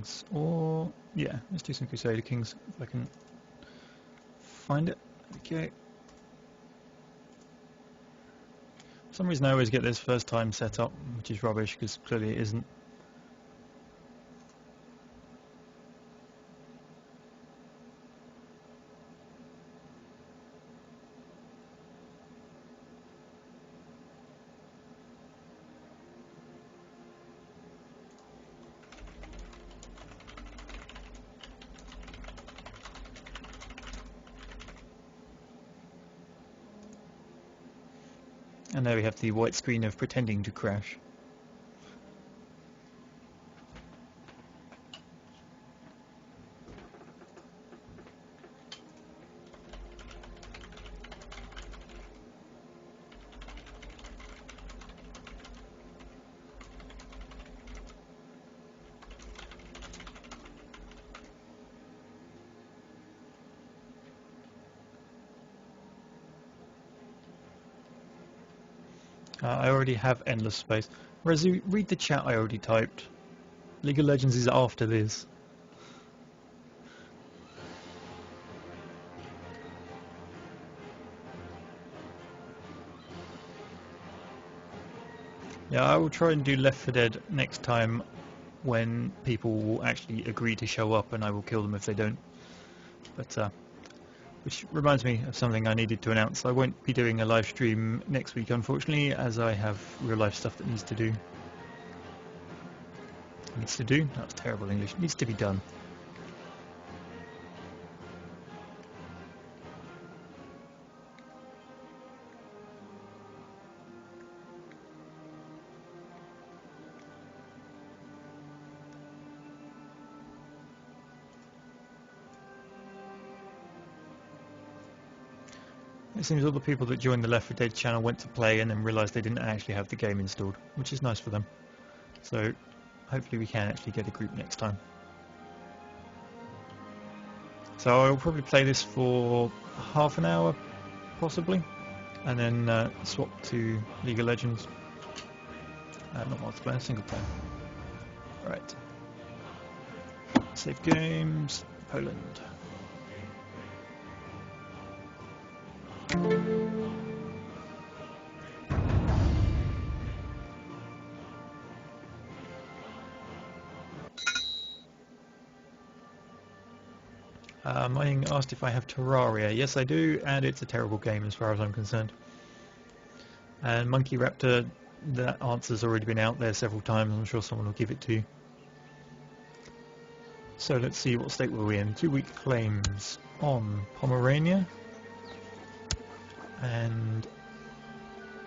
Kings, or yeah, let's do some Crusader Kings if I can find it. Okay. For some reason I always get this first time set up, which is rubbish because clearly it isn't. And there we have the white screen of pretending to crash. I already have endless space. Rezu, read the chat I already typed. League of Legends is after this. Yeah, I will try and do Left 4 Dead next time when people will actually agree to show up, and I will kill them if they don't. But which reminds me of something I needed to announce. I won't be doing a live stream next week, unfortunately, as I have real life stuff that needs to do. Needs to do? That's terrible English. Needs to be done. It seems all the people that joined the Left 4 Dead channel went to play and then realised they didn't actually have the game installed, which is nice for them. So hopefully we can actually get a group next time. So I'll probably play this for half an hour, possibly, and then swap to League of Legends. Not multiplayer, single player. Right. Save games, Poland. Mining asked if I have Terraria. Yes, I do, and it's a terrible game as far as I'm concerned. And Monkey Raptor, that answer's already been out there several times. I'm sure someone will give it to you. So let's see, what state were we in? 2-week claims on Pomerania. And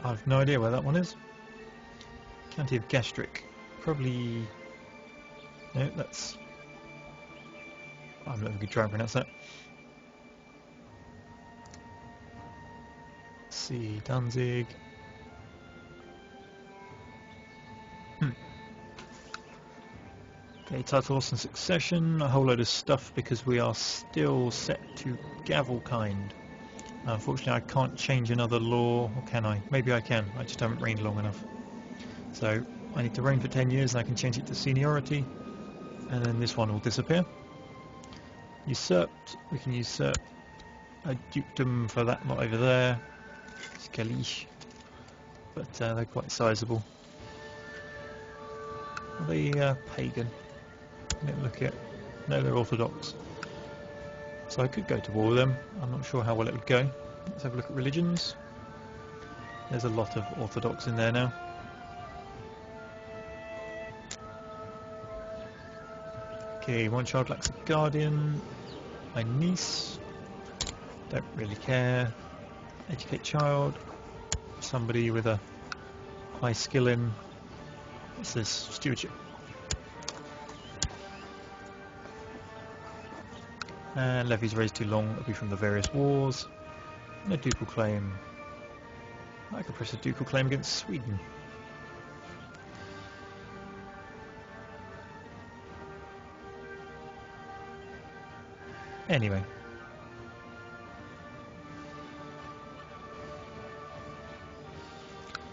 I've no idea where that one is. County of Gastric. Probably... No, that's... I'm never going to try and pronounce that. Let's see, Danzig. Okay, title loss and succession, a whole load of stuff because we are still set to Gavelkind. Unfortunately I can't change another law, or can I? Maybe I can, I just haven't reigned long enough. So I need to reign for 10 years and I can change it to seniority, and then this one will disappear. Usurped, we can usurp a dukedom for that lot over there. Skadi, but they're quite sizable. Are they pagan? Look at, no, they're Orthodox. So I could go to war with them. I'm not sure how well it would go. Let's have a look at religions. There's a lot of Orthodox in there now. Okay, one child lacks a guardian. My niece. Don't really care. Educate child. Somebody with a high skill in, what's this? Stewardship. And levies raised too long, it'll be from the various wars. No ducal claim. I could press a ducal claim against Sweden. Anyway.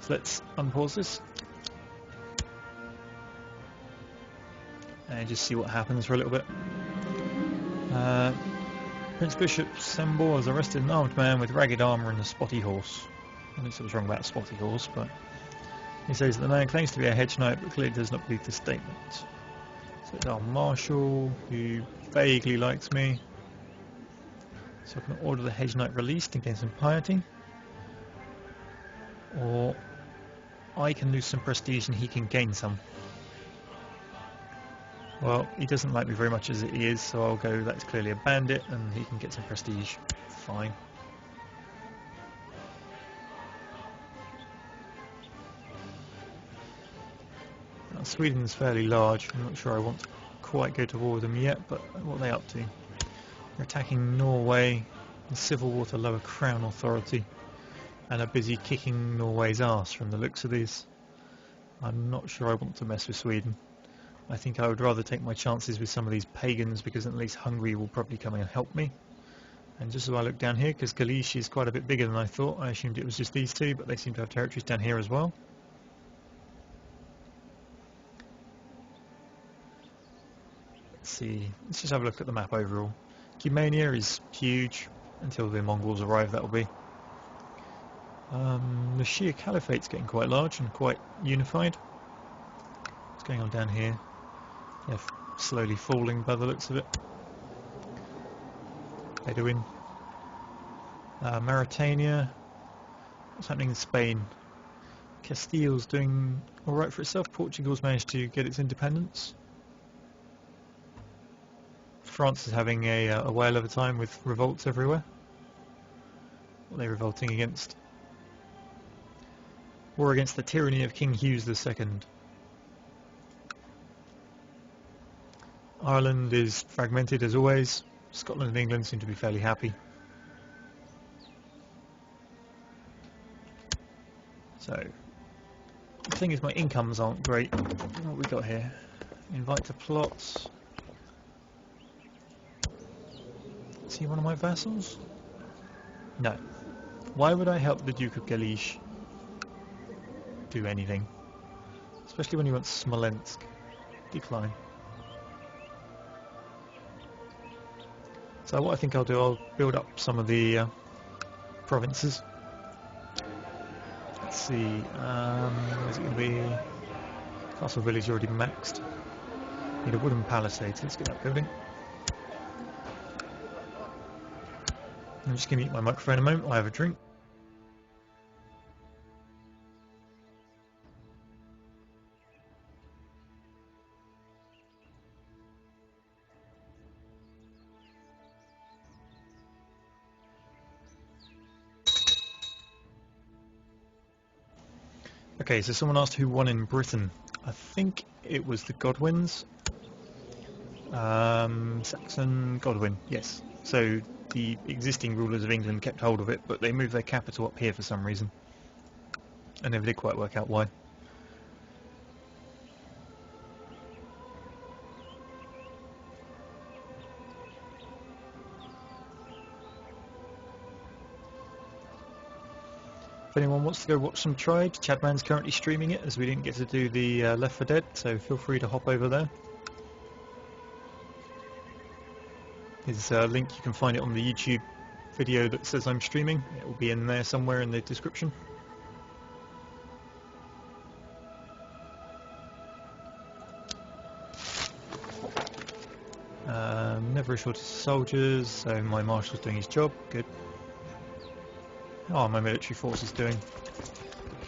So let's unpause this. and just see what happens for a little bit. Prince Bishop Sembor has arrested an armed man with ragged armour and a spotty horse. I don't see what's wrong about a spotty horse, but he says that the man claims to be a hedge knight, but clearly does not believe the statement. So it's our marshal, who vaguely likes me. So I can order the hedge knight released and gain some piety. Or I can lose some prestige and he can gain some. Well, he doesn't like me very much as he is, so I'll go, that's clearly a bandit, and he can get some prestige. Fine. Now, Sweden's fairly large. I'm not sure I want to quite go to war with them yet, but what are they up to? They're attacking Norway, the civil war to lower Crown authority, and are busy kicking Norway's arse from the looks of these. I'm not sure I want to mess with Sweden. I think I would rather take my chances with some of these pagans, because at least Hungary will probably come and help me. And just as I look down here, because Galicia is quite a bit bigger than I thought, I assumed it was just these two, but they seem to have territories down here as well. Let's see, let's just have a look at the map overall. Cumania is huge. Until the Mongols arrive, that will be. The Shia Caliphate's getting quite large and quite unified. What's going on down here? Yeah, slowly falling by the looks of it. Bedouin. Mauritania. What's happening in Spain? Castile's doing alright for itself. Portugal's managed to get its independence. France is having a whale of a time with revolts everywhere. What are they revolting against? War against the tyranny of King Hughes II. Ireland is fragmented as always. Scotland and England seem to be fairly happy. So, the thing is, my incomes aren't great. What have we got here? Invite to plots. Is he one of my vassals? No. Why would I help the Duke of Galicia do anything? Especially when he wants Smolensk. Decline. So what I think I'll do, I'll build up some of the provinces. Let's see, where's it going to be? Castle Village already maxed. Need a wooden palisade, so let's get that building. I'm just going to mute my microphone a moment while I have a drink. Okay, so someone asked who won in Britain. I think it was the Godwins. Saxon Godwin, yes. So the existing rulers of England kept hold of it, but they moved their capital up here for some reason. I never did quite work out why. If anyone wants to go watch some Tribes, Chadman's currently streaming it, as we didn't get to do the Left 4 Dead, so feel free to hop over there. His link, you can find it on the YouTube video that says I'm streaming. It will be in there somewhere in the description. Never a shortage of soldiers, so my marshal's doing his job. Good. Oh, my military force is doing.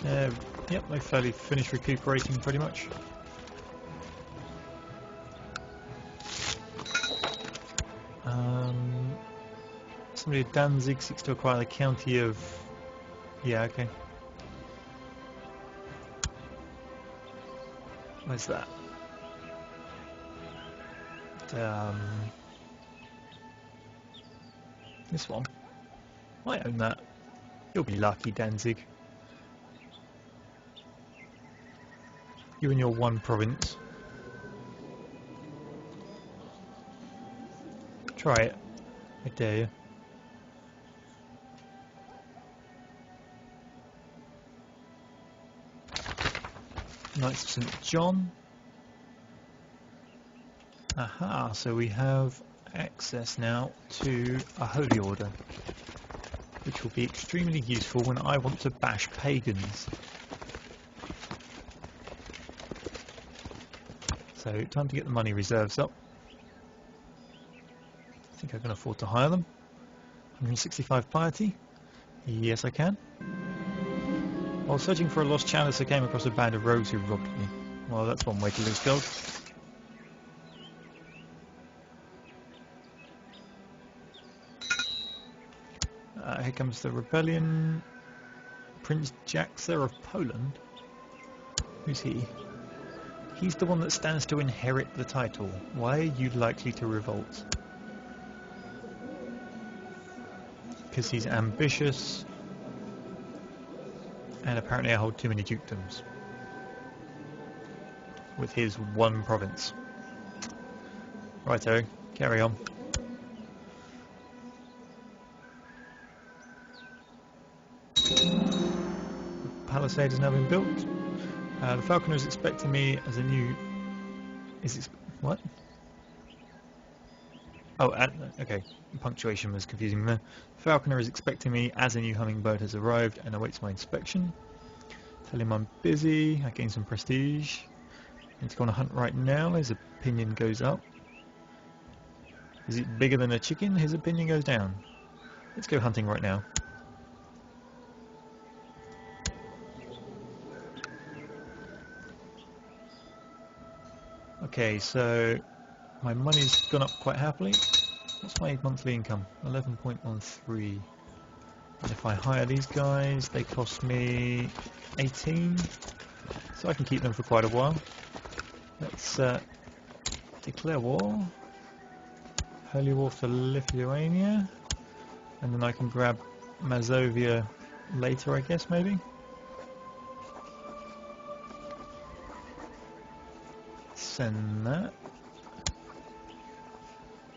Yep, they've fairly finished recuperating pretty much. Somebody at Danzig seeks to acquire the county of... Yeah, okay. Where's that? This one. I own that. You'll be lucky, Danzig. You and your one province. Try it. I dare you. Knights of St. John. Aha, so we have access now to a holy order, which will be extremely useful when I want to bash pagans. So time to get the money reserves up. I think I can afford to hire them. 165 piety. Yes, I can. While searching for a lost chalice, I came across a band of rogues who robbed me. Well, that's one way to lose gold. Here comes the rebellion. Prince Jaxa of Poland. Who's he? He's the one that stands to inherit the title. Why are you likely to revolt? Because he's ambitious. And apparently I hold too many dukedoms. With his one province. Righto, carry on. The palisade has now been built. The falconer is expecting me as a new... What? Oh, okay. Punctuation was confusing me there. Falconer is expecting me as a new hummingbird has arrived and awaits my inspection. Tell him I'm busy. I gain some prestige. Need to go on a hunt right now. His opinion goes up. Is it bigger than a chicken? His opinion goes down. Let's go hunting right now. Okay, so my money's gone up quite happily. What's my monthly income? 11.13. And if I hire these guys, they cost me 18. So I can keep them for quite a while. Let's declare war. Holy war for Lithuania. And then I can grab Mazovia later, I guess, maybe. Send that.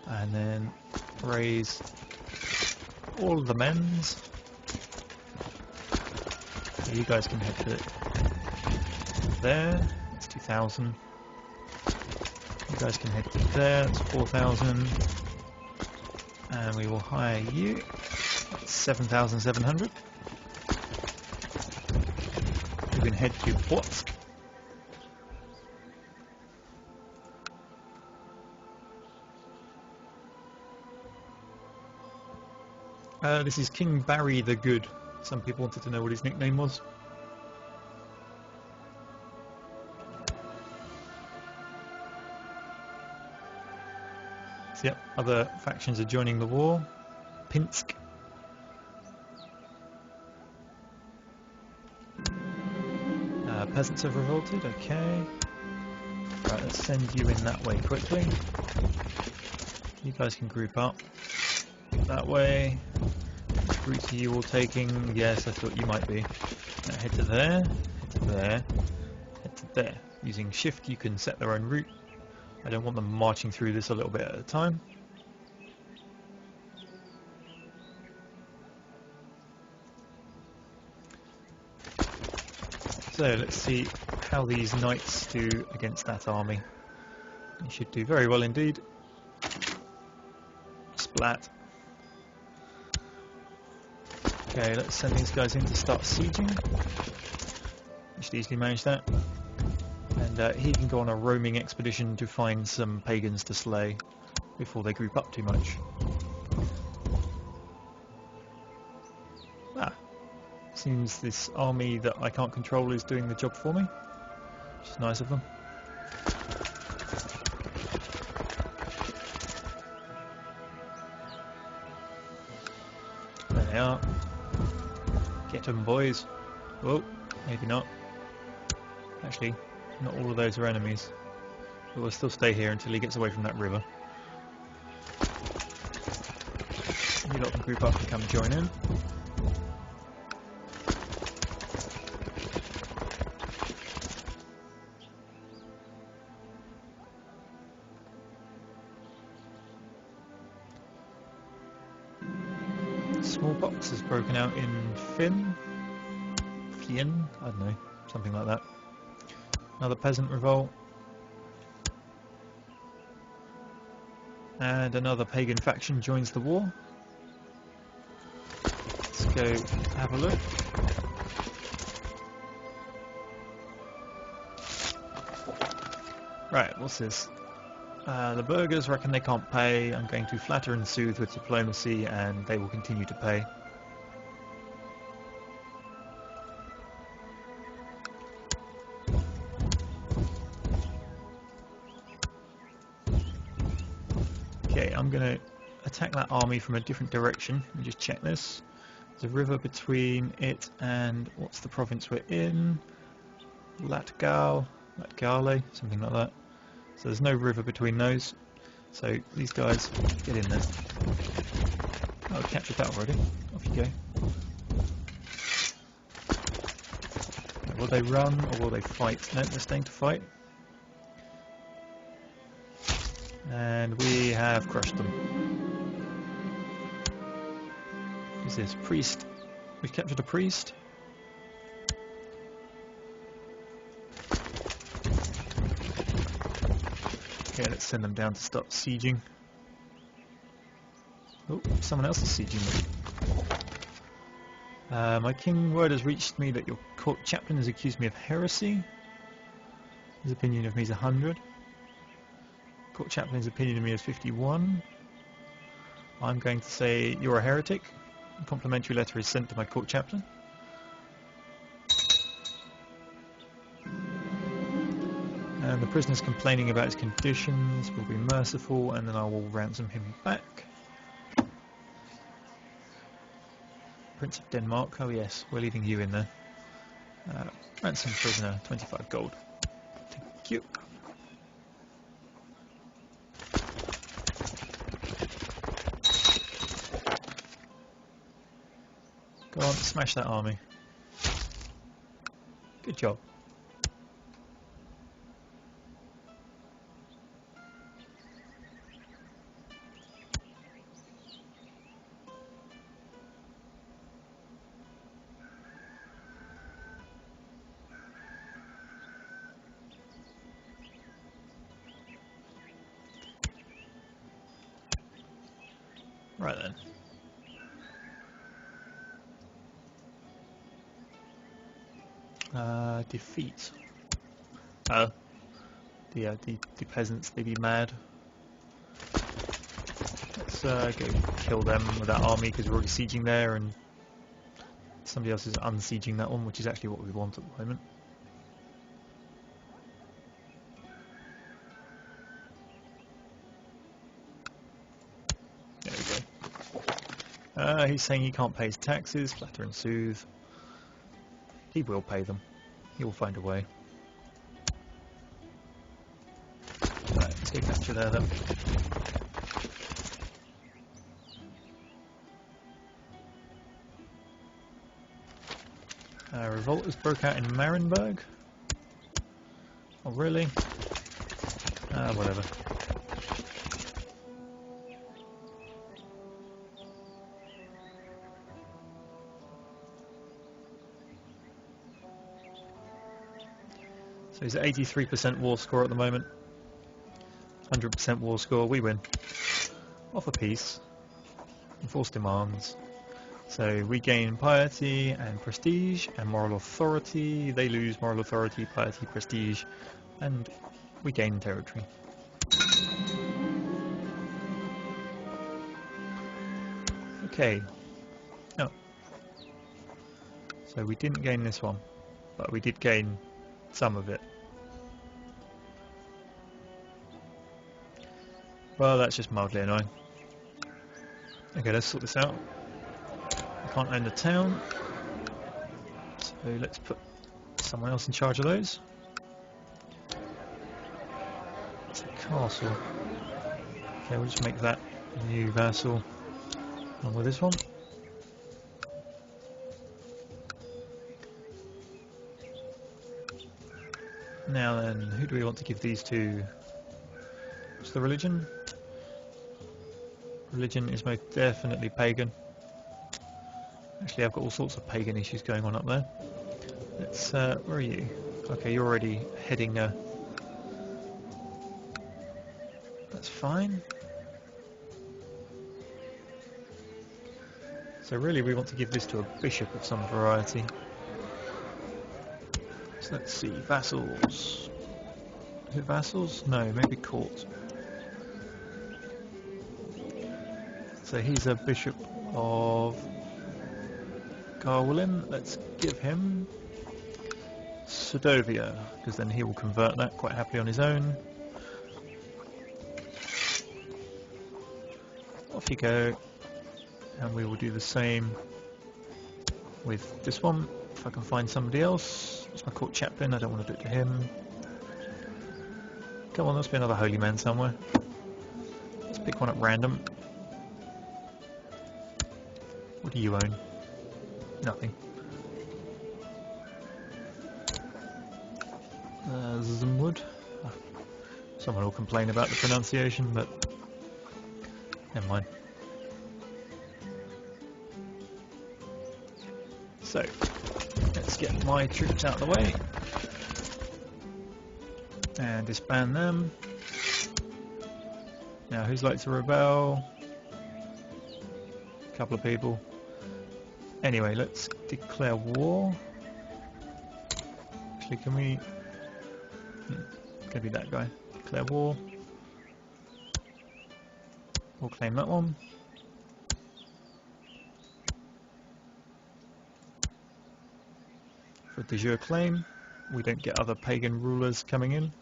And then raise all of the men's. So you guys can head to there. That's 2,000. You guys can head to there. That's 4,000. And we will hire you. That's 7,700. You can head to Płotsk. This is King Barry the Good. Some people wanted to know what his nickname was. So, yep, other factions are joining the war. Pinsk. Peasants have revolted, okay. Right, let's send you in that way quickly. You guys can group up that way. Route you all taking? Yes, I thought you might be. Now head to there, head to there, head to there. Using shift you can set their own route. I don't want them marching through this a little bit at a time. So let's see how these knights do against that army. They should do very well indeed. Splat. Okay, let's send these guys in to start sieging. You should easily manage that. And he can go on a roaming expedition to find some pagans to slay before they group up too much. Seems this army that I can't control is doing the job for me, which is nice of them. There they are. Get them, boys. Oh, maybe not. Actually, not all of those are enemies. But we'll still stay here until he gets away from that river. You lot can group up and come join in. Smallpox has broken out in Finn, I don't know, something like that. Another peasant revolt. And another pagan faction joins the war. Let's go have a look. Right, what's this? The burghers reckon they can't pay. I'm going to flatter and soothe with diplomacy, and they will continue to pay. Okay, I'm going to attack that army from a different direction. Let me just check this. There's a river between it and what's the province we're in? Latgale, something like that. So there's no river between those. So these guys, get in there. Oh, I captured that already. Off you go. Will they run or will they fight? No, they're staying to fight. And we have crushed them. Who's this? Priest. We've captured a priest. Okay, let's send them down to start sieging. Oh, someone else is sieging them. My king word has reached me that your court chaplain has accused me of heresy. His opinion of me is 100. Court chaplain's opinion of me is 51. I'm going to say you're a heretic. A complimentary letter is sent to my court chaplain. And the prisoner's complaining about his conditions will be merciful, and then I will ransom him back. Prince of Denmark, oh yes, we're leaving you in there. Ransom prisoner, 25 gold. Thank you. Go on, smash that army. Good job. Right then. Defeat. Oh. The peasants, they be mad. Let's go kill them with that army because we're already sieging there and somebody else is unsieging that one, which is actually what we want at the moment. There we go. He's saying he can't pay his taxes, flatter and soothe. He will pay them. He will find a way. Right, let's go capture there then. Revolt has broke out in Marienburg. Oh really? Whatever. So he's at 83% war score at the moment. 100% war score, we win. Offer peace. Enforce demands. So we gain piety and prestige and moral authority. They lose moral authority, piety, prestige, and we gain territory. Okay. Oh. So we didn't gain this one, but we did gain some of it. Well, that's just mildly annoying. Okay, let's sort this out. I can't own the town, so let's put someone else in charge of those. It's a castle. Okay, we'll just make that a new vassal. And with this one. Now then, who do we want to give these to? What's the religion? Religion is most definitely pagan. Actually, I've got all sorts of pagan issues going on up there. Let's, where are you? Okay, you're already heading, that's fine. So really we want to give this to a bishop of some variety. So let's see, vassals. Is it vassals? No, maybe court. So he's a bishop of Garwolin. Let's give him Sudovia, because then he will convert that quite happily on his own. Off you go. And we will do the same with this one. If I can find somebody else. It's my court chaplain, I don't want to do it to him. Come on, there must be another holy man somewhere. Let's pick one at random. What do you own? Nothing. Zumwood. Oh, someone will complain about the pronunciation, but never mind. So, let's get my troops out of the way and disband them. Now, who's like to rebel? A couple of people. Anyway, let's declare war. Actually, can we... Gonna be that guy. Declare war. We'll claim that one. For de jure claim, we don't get other pagan rulers coming in.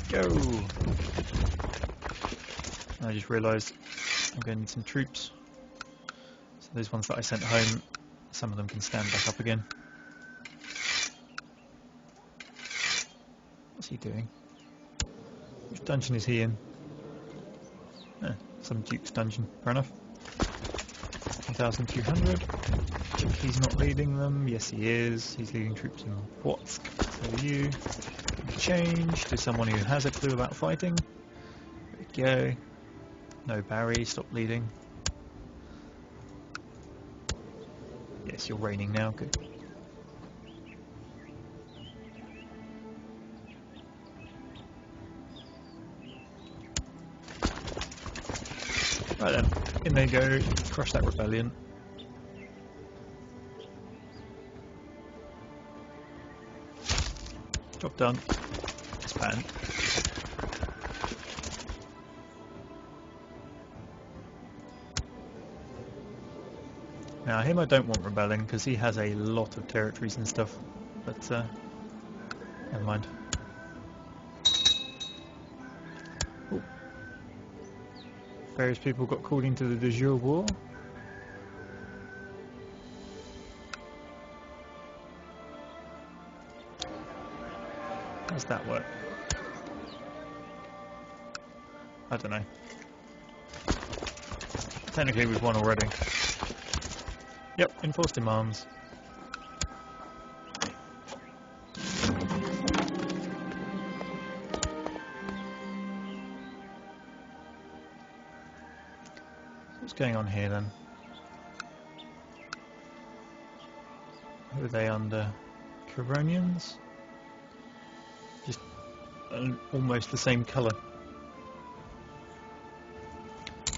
Go! I just realised I'm going to need some troops. So those ones that I sent home, some of them can stand back up again. What's he doing? Which dungeon is he in? Some duke's dungeon, fair enough. 1,200. He's not leading them. Yes, he is. He's leading troops in Watsk. So you change to someone who has a clue about fighting. There we go. No, Barry, stop leading. Yes, you're reigning now. Good. Right then, in they go, crush that rebellion. Job done. Expand. Now him I don't want rebelling because he has a lot of territories and stuff, but never mind. Ooh. Various people got called into the de jure war. How does that work? I don't know. Technically we've won already. Yep, enforced demands. What's going on here then? Who are they under? Coronians? Just almost the same colour.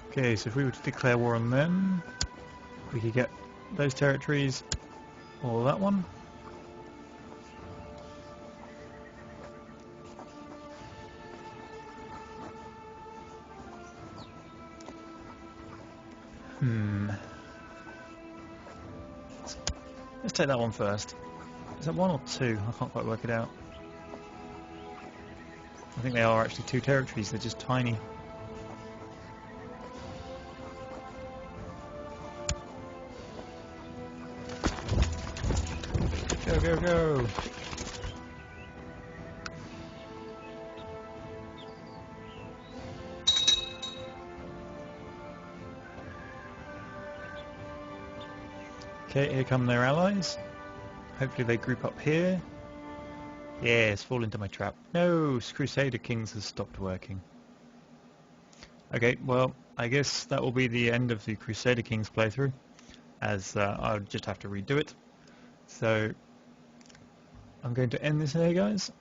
Okay, so if we were to declare war on them, we could get those territories, or that one. Let's take that one first. Is that one or two? I can't quite work it out. I think they are actually two territories, they're just tiny. Go, go, go! Okay, here come their allies. Hopefully they group up here. Yes, fall into my trap. No, Crusader Kings has stopped working. Okay, well, I guess that will be the end of the Crusader Kings playthrough, as I'll just have to redo it. So, I'm going to end this here, guys,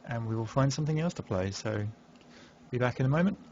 and we will find something else to play. So, Be back in a moment.